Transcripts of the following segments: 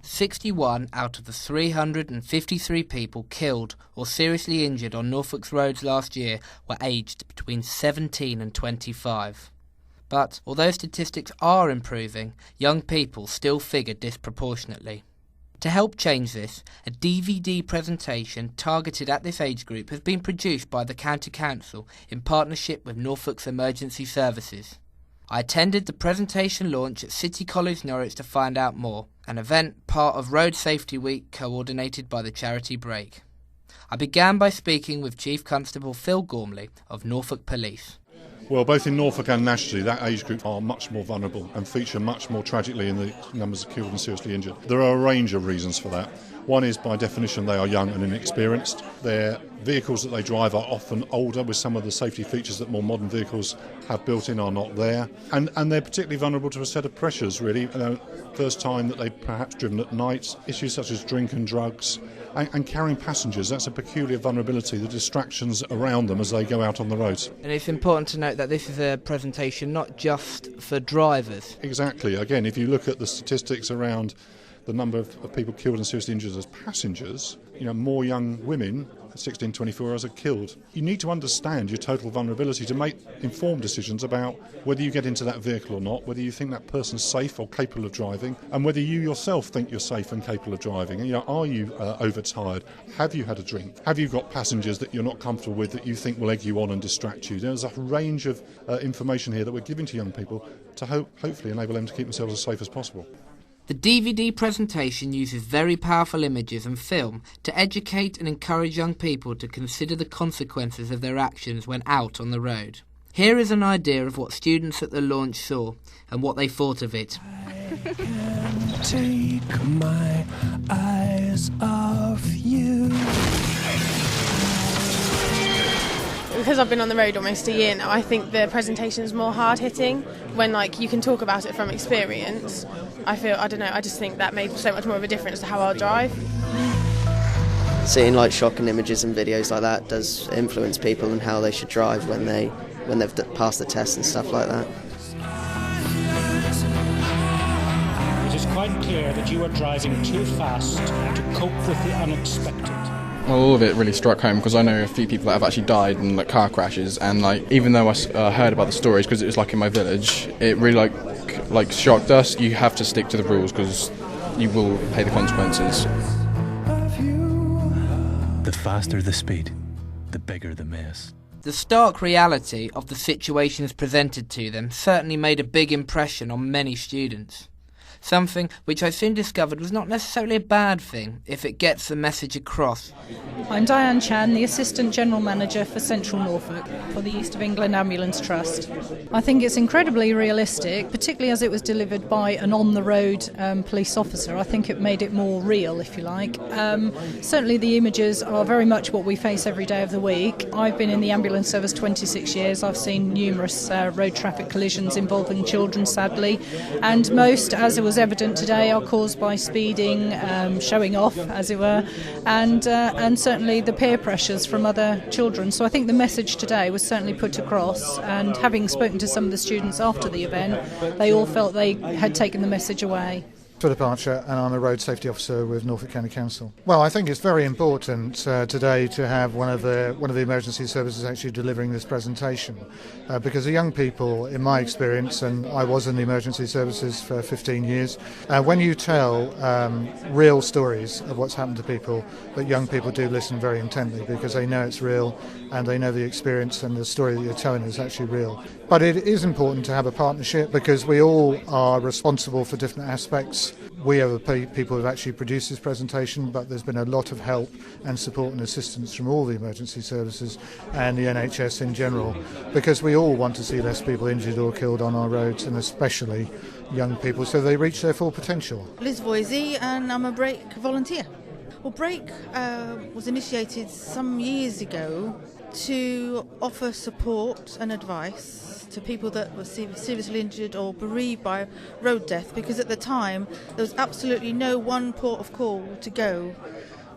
61 out of the 353 people killed or seriously injured on Norfolk's roads last year were aged between 17 and 25. But although statistics are improving, young people still figure disproportionately. To help change this, a DVD presentation targeted at this age group has been produced by the County Council in partnership with Norfolk's Emergency Services. I attended the presentation launch at City College Norwich to find out more, an event part of Road Safety Week coordinated by the charity Break. I began by speaking with Chief Constable Phil Gormley of Norfolk Police. Well, both in Norfolk and nationally, that age group are much more vulnerable and feature much more tragically in the numbers of killed and seriously injured. There are a range of reasons for that. One is, by definition, they are young and inexperienced. Their vehicles that they drive are often older, with some of the safety features that more modern vehicles have built in are not there. And they're particularly vulnerable to a set of pressures, really. First time that they've perhaps driven at night, issues such as drink and drugs, and carrying passengers. That's a peculiar vulnerability, the distractions around them as they go out on the roads. And it's important to note that this is a presentation not just for drivers. Exactly. Again, if you look at the statistics around the number of people killed and seriously injured as passengers, more young women, 16, 24 hours, are killed. You need to understand your total vulnerability to make informed decisions about whether you get into that vehicle or not, whether you think that person's safe or capable of driving, and whether you yourself think you're safe and capable of driving. And, are you overtired? Have you had a drink? Have you got passengers that you're not comfortable with that you think will egg you on and distract you? There's a range of information here that we're giving to young people to hopefully enable them to keep themselves as safe as possible. The DVD presentation uses very powerful images and film to educate and encourage young people to consider the consequences of their actions when out on the road. Here is an idea of what students at the launch saw and what they thought of it. I can't take my eyes off you. Because I've been on the road almost a year now, I think the presentation is more hard-hitting. When you can talk about it from experience, I just think that made so much more of a difference to how I'll drive. Seeing shocking images and videos like that does influence people and how they should drive when they've passed the test and stuff like that. It is quite clear that you are driving too fast to cope with the unexpected. Well, all of it really struck home because I know a few people that have actually died in car crashes, and even though I heard about the stories because it was in my village, it really shocked us. You have to stick to the rules because you will pay the consequences. The faster the speed, the bigger the mess. The stark reality of the situations presented to them certainly made a big impression on many students. Something which I soon discovered was not necessarily a bad thing if it gets the message across. I'm Diane Chan, the Assistant General Manager for Central Norfolk for the East of England Ambulance Trust. I think it's incredibly realistic, particularly as it was delivered by an on-the-road police officer. I think it made it more real, if you like. Certainly the images are very much what we face every day of the week. I've been in the ambulance service 26 years. I've seen numerous road traffic collisions involving children, sadly, and most, as it was evident today, are caused by speeding, showing off, as it were, and certainly the peer pressures from other children. So I think the message today was certainly put across, and having spoken to some of the students after the event, they all felt they had taken the message away. Philip Archer, and I'm a road safety officer with Norfolk County Council. Well, I think it's very important today to have one of the emergency services actually delivering this presentation, because the young people, in my experience, and I was in the emergency services for 15 years, when you tell real stories of what's happened to people, that young people do listen very intently because they know it's real and they know the experience and the story that you're telling is actually real. But it is important to have a partnership because we all are responsible for different aspects. We are the people who have actually produced this presentation, but there's been a lot of help and support and assistance from all the emergency services and the NHS in general, because we all want to see less people injured or killed on our roads, and especially young people, so they reach their full potential. Liz Voisey, and I'm a Break volunteer. Well, Break was initiated some years ago to offer support and advice to people that were seriously injured or bereaved by road death, because at the time there was absolutely no one port of call to go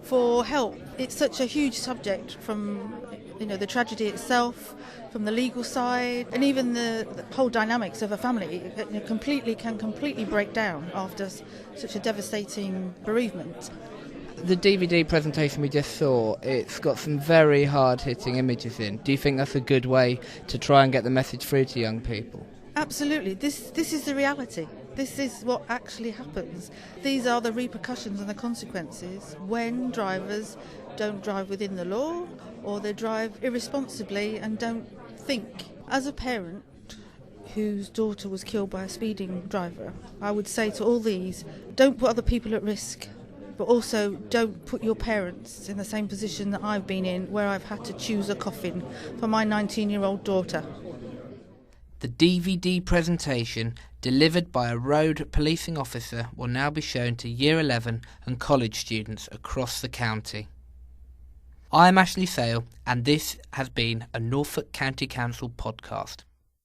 for help. It's such a huge subject from the tragedy itself, from the legal side, and even the whole dynamics of a family can completely break down after such a devastating bereavement. The DVD presentation we just saw, it's got some very hard-hitting images in. Do you think that's a good way to try and get the message through to young people? Absolutely. This is the reality. This is what actually happens. These are the repercussions and the consequences when drivers don't drive within the law, or they drive irresponsibly and don't think. As a parent whose daughter was killed by a speeding driver, I would say to all these, don't put other people at risk, but also don't put your parents in the same position that I've been in, where I've had to choose a coffin for my 19-year-old daughter. The DVD presentation, delivered by a road policing officer, will now be shown to Year 11 and college students across the county. I'm Ashley Sale, and this has been a Norfolk County Council podcast.